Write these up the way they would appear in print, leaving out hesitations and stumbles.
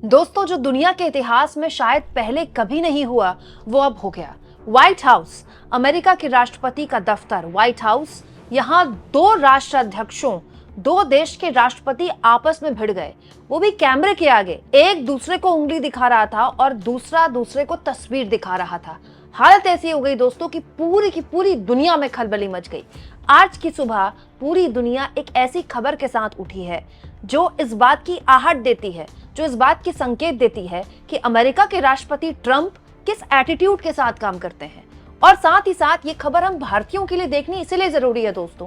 दोस्तों, जो दुनिया के इतिहास में शायद पहले कभी नहीं हुआ वो अब हो गया। व्हाइट हाउस, अमेरिका के राष्ट्रपति का दफ्तर व्हाइट हाउस, यहाँ दो राष्ट्राध्यक्षों, दो देश के राष्ट्रपति आपस में भिड़ गए, वो भी कैमरे के आगे। एक दूसरे को उंगली दिखा रहा था और दूसरा दूसरे को तस्वीर दिखा रहा था। हालत ऐसी हो गई दोस्तों कि पूरी की पूरी दुनिया में खलबली मच गई। आज की सुबह पूरी दुनिया एक ऐसी खबर के साथ उठी है जो इस बात की आहट देती है, जो इस बात की संकेत देती है कि अमेरिका के राष्ट्रपति ट्रंप किस एटीट्यूड के साथ काम करते हैं। और साथ ही साथ ये खबर हम भारतीयों के लिए देखनी इसलिए जरूरी है दोस्तों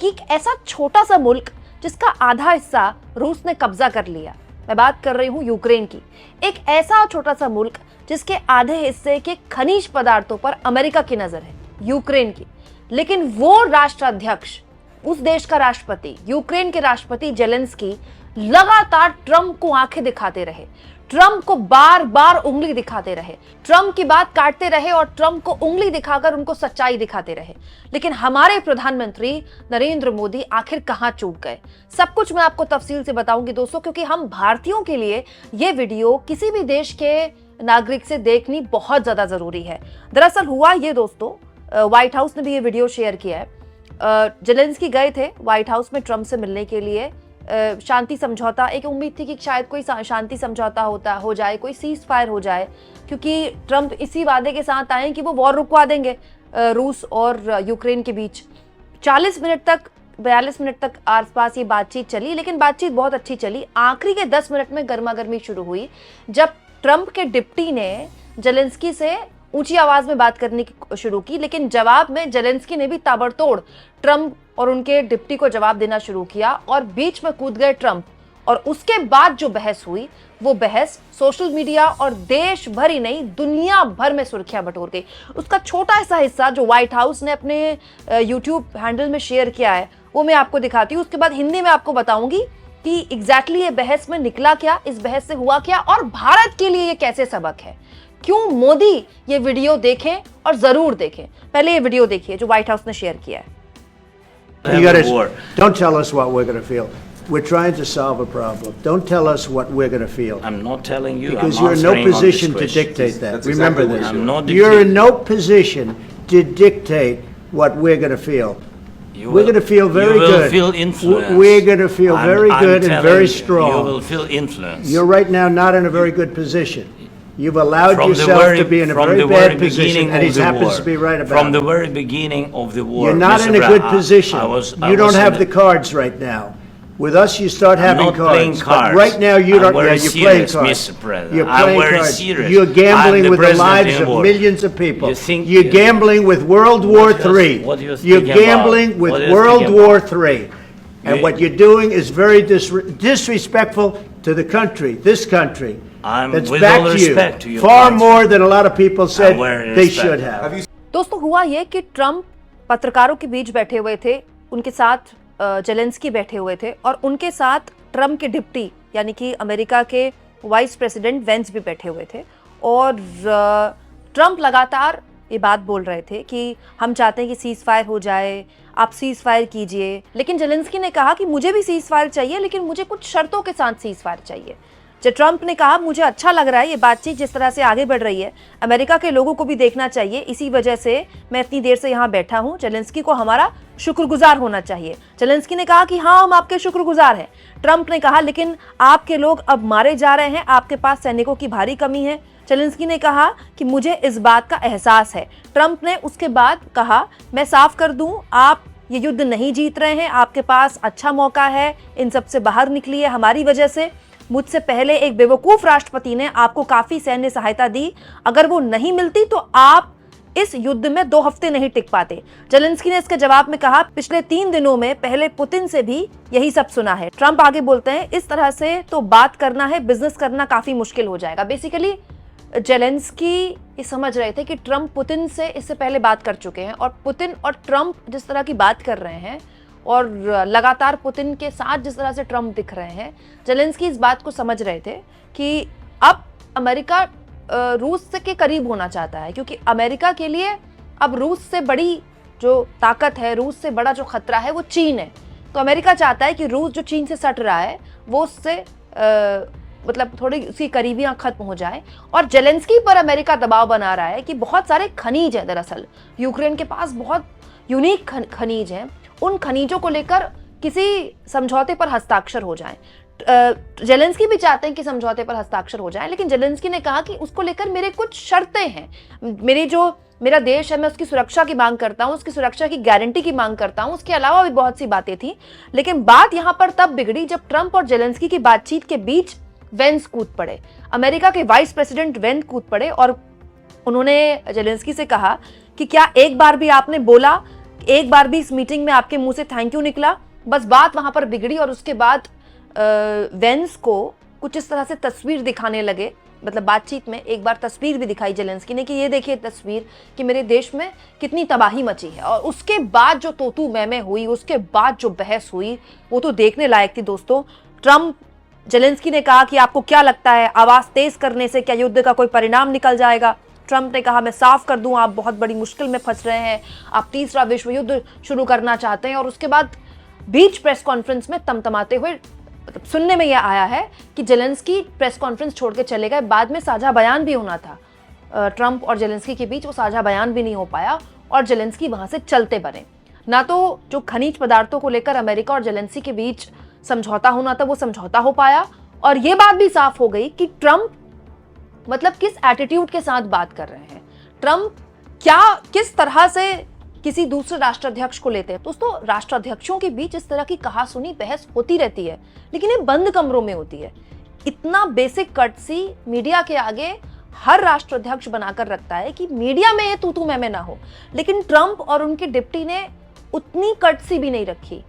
कि एक ऐसा छोटा सा मुल्क जिसका आधा हिस्सा रूस ने कब्जा कर लिया, मैं बात कर रही हूँ यूक्रेन की, एक ऐसा छोटा सा मुल्क जिसके आधे हिस्से के खनिज पदार्थों पर अमेरिका की नजर है, यूक्रेन की। लेकिन वो राष्ट्राध्यक्ष, उस देश का राष्ट्रपति, यूक्रेन के राष्ट्रपति जेलेंस्की लगातार ट्रंप को आंखें दिखाते रहे, ट्रंप को बार बार उंगली दिखाते रहे, ट्रंप की बात काटते रहे और ट्रंप को उंगली दिखाकर उनको सच्चाई दिखाते रहे। लेकिन हमारे प्रधानमंत्री नरेंद्र मोदी आखिर कहां चूक गए, सब कुछ मैं आपको तफसील से बताऊंगी दोस्तों, क्योंकि हम भारतीयों के लिए ये वीडियो किसी भी देश के नागरिक से देखनी बहुत ज्यादा जरूरी है। दरअसल हुआ ये दोस्तों, व्हाइट हाउस ने भी ये वीडियो शेयर किया है। जेलेंस्की गए थे व्हाइट हाउस में ट्रंप से मिलने के लिए, शांति समझौता, एक उम्मीद थी कि शायद कोई शांति समझौता हो जाए, कोई सीज फायर हो जाए, क्योंकि ट्रंप इसी वादे के साथ आए कि वो वॉर रुकवा देंगे रूस और यूक्रेन के बीच। 42 मिनट तक आसपास ये बातचीत चली, लेकिन बातचीत बहुत अच्छी चली। आखिरी के 10 मिनट में गर्मा गर्मी शुरू हुई जब ट्रंप के डिप्टी ने जेलेंस्की से ऊंची आवाज में बात करने की शुरू की, लेकिन जवाब में जेलेंस्की ने भी ताबड़तोड़ ट्रंप और उनके डिप्टी को जवाब देना शुरू किया और बीच में कूद गए ट्रंप। और उसके बाद जो बहस हुई, वो बहस सोशल मीडिया और देश भर ही नहीं दुनिया भर में सुर्खियां बटोर गई। उसका छोटा सा हिस्सा जो व्हाइट हाउस ने अपने यूट्यूब हैंडल में शेयर किया है वो मैं आपको दिखाती हूँ। उसके बाद हिंदी में आपको बताऊंगी कि एग्जैक्टली ये बहस में निकला क्या, इस बहस से हुआ क्या और भारत के लिए ये कैसे सबक है, क्यों मोदी ये वीडियो देखें और जरूर देखें। पहले ये वीडियो देखिए जो व्हाइट हाउस ने शेयर किया है। Don't tell us what we're going to feel. We're trying to solve a problem. Don't tell us what we're going to feel. I'm not telling you. Because I'm you're in no answering on this position to question. dictate that. That's Remember exactly this. what I'm not You're dictating. in no position to dictate what we're going to feel. You We're will- going to feel very you will good. feel influenced. We're going to feel I'm- very I'm good and telling very you, strong. You will feel influenced. You're right now not in a very good position. You've allowed From the yourself very- to be in a from very the bad very position, beginning and he of the happens war. to be right about From it. the very beginning of the war. You're not Mr. in a Brown, good position. I You was don't in have the a- cards right now. With us, you start I'm having not playing cards. cards. But right now, you I'm don't. very Yeah, you're playing serious, cards. Mr. President. You're I'm playing very cards. serious. You're gambling I'm the with the president lives of anymore. millions of people. You think- You're gambling with World War What III. what do you You're think about? gambling with What do you World think War about? III. And You- what you're doing is very disrespectful to the country, this country. I'm- That's with back all to respect to you. your Far country. more than a lot of people said very they respect. should have. दोस्तों, हुआ ये कि Trump पत्रकारों के बीच बैठे हुए थे, उनके साथ जेलेंस्की बैठे हुए थे और उनके साथ ट्रंप के डिप्टी यानी कि अमेरिका के वाइस प्रेसिडेंट वेंस भी बैठे हुए थे। और ट्रंप लगातार ये बात बोल रहे थे कि हम चाहते हैं कि सीज फायर हो जाए, आप सीज फायर कीजिए। लेकिन जेलेंस्की ने कहा कि मुझे भी सीज फायर चाहिए, लेकिन मुझे कुछ शर्तों के साथ सीज फायर चाहिए। जब ट्रंप ने कहा मुझे अच्छा लग रहा है ये बातचीत जिस तरह से आगे बढ़ रही है, अमेरिका के लोगों को भी देखना चाहिए, इसी वजह से मैं इतनी देर से यहाँ बैठा हूँ, जेलेंस्की को हमारा शुक्रगुजार होना चाहिए। जेलेंस्की ने कहा कि हाँ, हम आपके शुक्रगुजार हैं। ट्रंप ने कहा लेकिन आपके लोग अब मारे जा रहे हैं, आपके पास सैनिकों की भारी कमी है। जेलेंस्की ने कहा कि मुझे इस बात का एहसास है। ट्रंप ने उसके बाद कहा मैं साफ कर दूं, आप ये युद्ध नहीं जीत रहे हैं, आपके पास अच्छा मौका है, इन सब से बाहर निकलिए हमारी वजह से। मुझसे पहले एक बेवकूफ राष्ट्रपति ने आपको काफी सैन्य सहायता दी, अगर वो नहीं मिलती तो आप इस युद्ध में 2 हफ्ते नहीं टिक पाते। जेलेंस्की ने इसके जवाब में कहा पिछले 3 दिनों में पहले पुतिन से भी यही सब सुना है। ट्रंप आगे बोलते हैं इस तरह से तो बात करना है, बिजनेस करना काफी मुश्किल हो जाएगा। बेसिकली जेलेंस्की ये समझ रहे थे कि ट्रंप पुतिन से इससे पहले बात कर चुके हैं और पुतिन और ट्रंप जिस तरह की बात कर रहे हैं और लगातार पुतिन के साथ जिस तरह से ट्रंप दिख रहे हैं, जेलेंस्की इस बात को समझ रहे थे कि अब अमेरिका रूस के करीब होना चाहता है, क्योंकि अमेरिका के लिए अब रूस से बड़ी जो ताकत है, रूस से बड़ा जो खतरा है वो चीन है। तो अमेरिका चाहता है कि रूस जो चीन से सट रहा है वो उससे मतलब थोड़ी उसकी करीबियां खत्म हो जाए। और जेलेंस्की पर अमेरिका दबाव बना रहा है कि बहुत सारे खनिज है, दरअसल यूक्रेन के पास बहुत यूनिक खनिज हैं, उन खनिजों को लेकर किसी समझौते पर हस्ताक्षर हो जाएं। जेलेंस्की भी चाहते हैं कि समझौते पर हस्ताक्षर हो जाएं, लेकिन जेलेंस्की ने कहा कि उसको लेकर मेरे कुछ शर्तें हैं, मेरा देश है, मैं उसकी सुरक्षा की मांग करता हूं, उसकी सुरक्षा की गारंटी की मांग करता हूं। उसके अलावा भी बहुत सी बातें थी, लेकिन बात यहां पर तब बिगड़ी जब ट्रंप और जेलेंस्की की बातचीत के बीच वेंस कूद पड़े। अमेरिका के वाइस प्रेसिडेंट वेंस कूद पड़े और उन्होंने जेलेंस्की से कहा कि क्या एक बार भी आपने बोला, एक बार भी इस मीटिंग में आपके मुंह से थैंक यू निकला? बस बात वहां पर बिगड़ी और उसके बाद वेंस को कुछ इस तरह से तस्वीर दिखाने लगे, मतलब बातचीत में एक बार तस्वीर भी दिखाई जेलेंस्की ने कि ये देखिए तस्वीर कि मेरे देश में कितनी तबाही मची है। और उसके बाद जो तोतू मैमे हुई, उसके बाद जो बहस हुई, वो तो देखने लायक थी दोस्तों। ट्रंप जेलेंस्की ने कहा कि आपको क्या लगता है, आवाज तेज करने से क्या युद्ध का कोई परिणाम निकल जाएगा? ट्रंप ने कहा मैं साफ कर दूं, आप बहुत बड़ी मुश्किल में फंस रहे हैं, आप तीसरा विश्व युद्ध शुरू करना चाहते हैं। और उसके बाद बीच प्रेस कॉन्फ्रेंस में तमतमाते हुए सुनने में यह आया है कि जेलेंस्की प्रेस कॉन्फ्रेंस छोड़ के चले गए। बाद में साझा बयान भी होना था ट्रंप और जेलेंस्की के बीच, वो साझा बयान भी नहीं हो पाया और जेलेंस्की वहां से चलते बने। ना तो जो खनिज पदार्थों को लेकर अमेरिका और जेलेंस्की के बीच समझौता होना था वो समझौता हो पाया, और ये बात भी साफ हो गई कि ट्रंप मतलब किस एटीट्यूड के साथ बात कर रहे हैं, ट्रंप किस तरह से किसी दूसरे राष्ट्राध्यक्ष को लेते हैं। दोस्तों, राष्ट्राध्यक्षों के बीच इस तरह की कहासुनी बहस होती रहती है, लेकिन ये बंद कमरों में होती है। इतना बेसिक कर्टसी मीडिया के आगे हर राष्ट्राध्यक्ष बनाकर रखता है कि मीडिया में ये तू मैं ना हो, लेकिन ट्रंप और उनके डिप्टी ने उतनी कर्टसी भी नहीं रखी,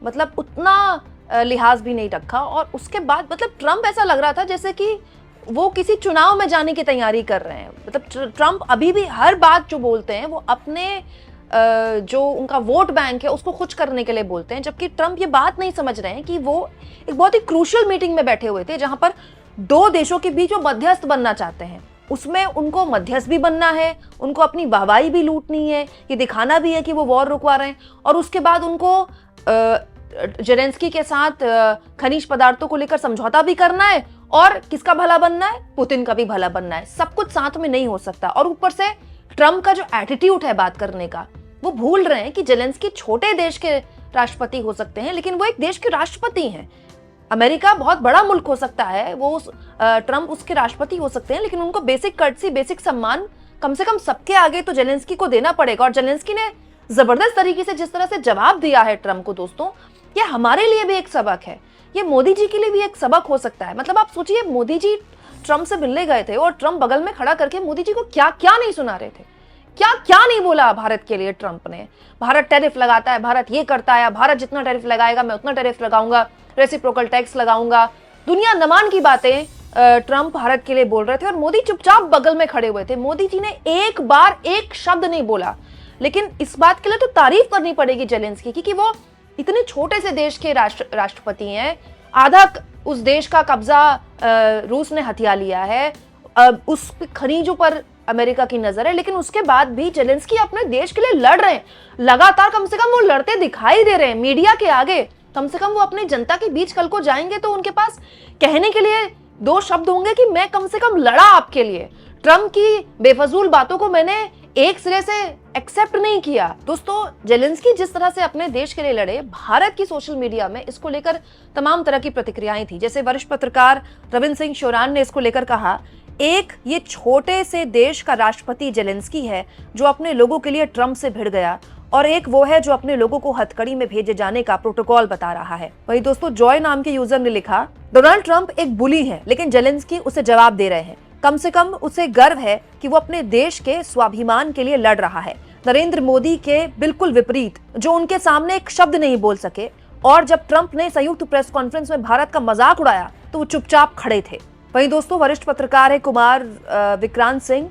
मतलब उतना लिहाज भी नहीं रखा। और उसके बाद मतलब ट्रंप ऐसा लग रहा था जैसे कि वो किसी चुनाव में जाने की तैयारी कर रहे हैं। मतलब ट्रंप अभी भी हर बात जो बोलते हैं वो अपने जो उनका वोट बैंक है उसको खुश करने के लिए बोलते हैं, जबकि ट्रंप ये बात नहीं समझ रहे हैं कि वो एक बहुत ही क्रूशियल मीटिंग में बैठे हुए थे जहां पर दो देशों के बीच वो मध्यस्थ बनना चाहते हैं। उसमें उनको मध्यस्थ भी बनना है, उनको अपनी वाहवाही भी लूटनी है, ये दिखाना भी है कि वो वॉर रुकवा रहे हैं, और उसके बाद उनको जेलेंस्की के साथ खनिज पदार्थों को लेकर समझौता भी करना है, और किसका भला बनना है? पुतिन का भी भला बनना है। सब कुछ साथ में नहीं हो सकता। और ऊपर से ट्रंप का जो एटीट्यूड है बात करने का, वो भूल रहे हैं कि जेलेंस्की छोटे देश के राष्ट्रपति हो सकते हैं, लेकिन वो एक देश के राष्ट्रपति हैं। अमेरिका बहुत बड़ा मुल्क हो सकता है, ट्रंप उसके राष्ट्रपति हो सकते हैं, लेकिन उनको बेसिक कर्टसी, बेसिक सम्मान कम से कम सबके आगे तो जेलेंस्की को देना पड़ेगा। और जेलेंस्की ने जबरदस्त तरीके से जिस तरह से जवाब दिया है ट्रंप को, दोस्तों, ये हमारे लिए भी एक सबक है, ये मोदी जी के लिए भी एक सबक हो सकता है। मतलब आप सोचिए, मोदी जी ट्रंप से मिलने गए थे और ट्रंप बगल में खड़ा करके मोदी जी को क्या क्या नहीं सुना रहे थे, क्या क्या नहीं बोला भारत के लिए। ट्रंप ने भारत टैरिफ लगाता है, भारत ये करता है, भारत जितना टैरिफ लगाएगा मैं उतना टैरिफ लगाऊंगा, रेसिप्रोकल टैक्स लगाऊंगा, दुनिया नमान की बातें ट्रंप भारत के लिए बोल रहे थे और मोदी चुपचाप बगल में खड़े हुए थे। मोदी जी ने एक बार एक शब्द नहीं बोला। लेकिन इस बात के लिए तो तारीफ करनी पड़ेगी जेलेंस्की की कि वो इतने छोटे से देश के राष्ट्रपति हैं, आधा उस देश का कब्जा रूस ने हथिया लिया है, उस खनिजों पर अमेरिका की नजर है, लेकिन उसके बाद भी जेलेंस्की अपने देश के लिए लड़ रहे हैं लगातार। कम से कम वो लड़ते दिखाई दे रहे हैं मीडिया के आगे, कम से कम वो अपनी जनता के बीच कल को जाएंगे तो उनके पास कहने के लिए दो शब्द होंगे कि मैं कम से कम लड़ा आपके लिए। ट्रंप की बेफजूल बातों को मैंने एक सिरे से एक्सेप्ट नहीं किया। दोस्तों, जेलेंस्की जिस तरह से अपने देश के लिए लड़े, भारत की सोशल मीडिया में इसको लेकर तमाम तरह की प्रतिक्रियाएं थी। जैसे वरिष्ठ पत्रकार रविंद्र सिंह शोरान ने इसको लेकर कहा, एक ये छोटे से देश का राष्ट्रपति जेलेंस्की है जो अपने लोगों के लिए ट्रंप से भिड़ गया, और एक वो है जो अपने लोगों को हथकड़ी में भेजे जाने का प्रोटोकॉल बता रहा है। वही दोस्तों, जॉय नाम के यूजर ने लिखा, डोनाल्ड ट्रंप एक बुली है, लेकिन जेलेंस्की उसे जवाब दे रहे हैं। कम से कम उसे गर्व है कि वो अपने देश के स्वाभिमान के लिए लड़ रहा है। नरेंद्र मोदी के बिल्कुल विपरीत, जो उनके सामने एक शब्द नहीं बोल सके, और जब ट्रंप ने संयुक्त प्रेस कॉन्फ्रेंस में भारत का मजाक उड़ाया तो वो चुपचाप खड़े थे। वहीं दोस्तों, वरिष्ठ पत्रकार है कुमार विक्रांत सिंह,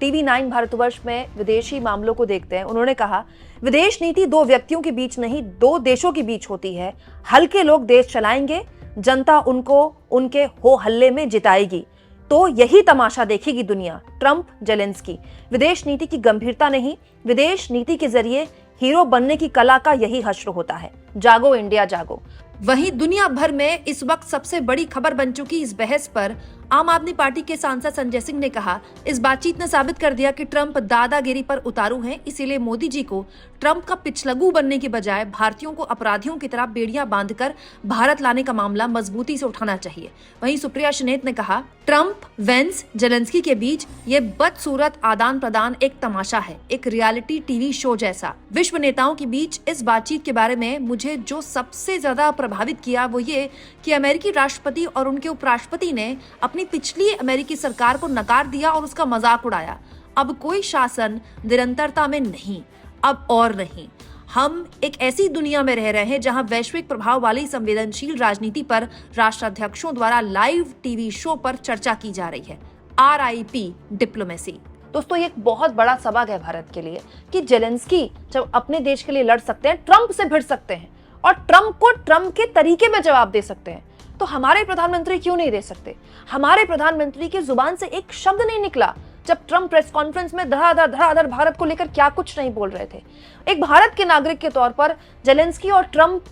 TV9 भारतवर्ष में विदेशी मामलों को देखते हैं। उन्होंने कहा, विदेश नीति दो व्यक्तियों के बीच नहीं, दो देशों के बीच होती है। हल्के लोग देश चलाएंगे, जनता उनको उनके हो हल्ले में जिताएगी, तो यही तमाशा देखेगी दुनिया। ट्रंप, जेलेंस्की, विदेश नीति की गंभीरता नहीं, विदेश नीति के जरिए हीरो बनने की कला का यही हश्र होता है। जागो इंडिया जागो। वहीं दुनिया भर में इस वक्त सबसे बड़ी खबर बन चुकी इस बहस पर आम आदमी पार्टी के सांसद संजय सिंह ने कहा, इस बातचीत ने साबित कर दिया कि ट्रंप दादागिरी पर उतारू हैं, इसीलिए मोदी जी को ट्रंप का पिछलगू बनने की बजाय भारतीयों को अपराधियों की तरह बेड़ियां बांधकर भारत लाने का मामला मजबूती से उठाना चाहिए। वहीं सुप्रिया शनेत ने कहा, ट्रंप, वेंस, जेलेंस्की के बीच ये बदसूरत आदान प्रदान एक तमाशा है, एक रियलिटी टीवी शो जैसा। विश्व नेताओं के बीच इस बातचीत के बारे में मुझे जो सबसे ज्यादा प्रभावित किया वो ये कि अमेरिकी राष्ट्रपति और उनके उपराष्ट्रपति ने अपनी पिछली अमेरिकी सरकार को नकार दिया और उसका मजाक उड़ाया। अब कोई शासन निरंतरता में नहीं, अब और नहीं। हम एक ऐसी दुनिया में रह रहे हैं जहां वैश्विक प्रभाव वाली संवेदनशील राजनीति पर राष्ट्राध्यक्षों द्वारा लाइव टीवी शो पर चर्चा की जा रही है। RIP diplomacy. दोस्तों, ये एक बहुत बड़ा सबक है भारत के लिए कि जेलेंस्की जब अपने देश के लिए लड़ सकते हैं, ट्रंप से भिड़ सकते हैं और ट्रंप को ट्रंप के तरीके में जवाब दे सकते हैं, तो हमारे प्रधानमंत्री क्यों नहीं दे सकते? हमारे प्रधानमंत्री की जुबान से एक शब्द नहीं निकला जब ट्रंप प्रेस कॉन्फ्रेंस में धड़ाधड़ भारत को लेकर क्या कुछ नहीं बोल रहे थे। एक भारत के नागरिक के तौर पर जेलेंस्की और ट्रंप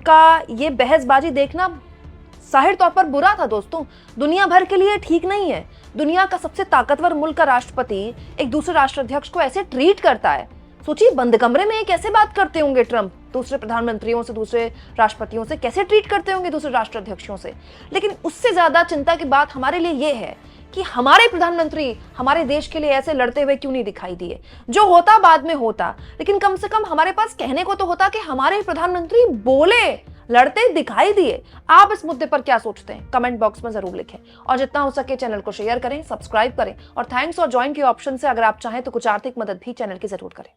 का ये बहसबाजी देखना जाहिर तौर पर बुरा था। दोस्तों, दुनिया भर के लिए ठीक नहीं है। दुनिया का सबसे ताकतवर मुल्क का राष्ट्रपति एक दूसरे राष्ट्राध्यक्ष को ऐसे ट्रीट करता है। सोचिए, बंद कमरे में कैसे बात करते होंगे ट्रंप, दूसरे प्रधानमंत्रियों से, दूसरे राष्ट्रपतियों से कैसे ट्रीट करते होंगे, दूसरे राष्ट्राध्यक्षों से। लेकिन उससे ज्यादा चिंता की बात हमारे लिए ये है कि हमारे प्रधानमंत्री हमारे देश के लिए ऐसे लड़ते हुए क्यों नहीं दिखाई दिए। जो होता बाद में होता, लेकिन कम से कम हमारे पास कहने को तो होता कि हमारे प्रधानमंत्री बोले, लड़ते दिखाई दिए। आप इस मुद्दे पर क्या सोचते हैं? कमेंट बॉक्स में जरूर लिखें और जितना हो सके चैनल को शेयर करें, सब्सक्राइब करें और थैंक्स और ज्वाइन के ऑप्शन से अगर आप चाहें तो कुछ आर्थिक मदद भी चैनल की जरूर करें।